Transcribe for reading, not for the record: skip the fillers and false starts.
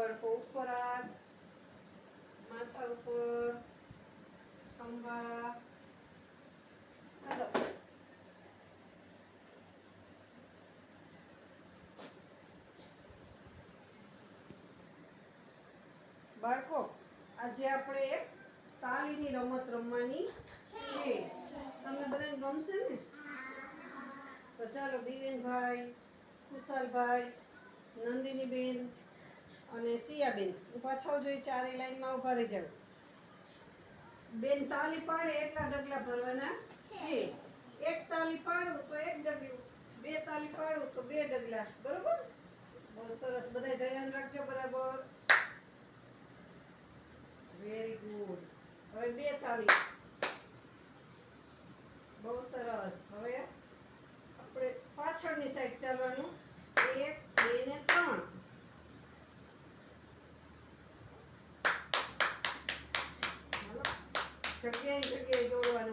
સરખો ઉપર હાથ, માથા ઉપર, ખંભા, બાળકો આજે આપણે એક તાલીની રમત રમવાની છે. તમને બધાને ગમશે ને? તો ચાલો દિવેનભાઈ, કુશાલભાઈ, નંદિનીબેન અને સિયાબેન ઊભા થાવ જોઈએ. ચારે લાઈનમાં ઊભા રહી જાવ. બેન તાલી પાડે એટલા ડગલા ભરવાના છે. એક તાલી પાડું તો એક ડગલું, બે તાલી પાડું તો બે ડગલા. બરોબર? બહુ સરસ. બધા ધ્યાન રાખજો. બરાબર. Very good. હવે બે તાલી. બહુ સરસ. હવે આપણે પાછળની સાઈડ ચાલવાનું. 1 2 ને 3. જગ્યાએ દોડવાનું.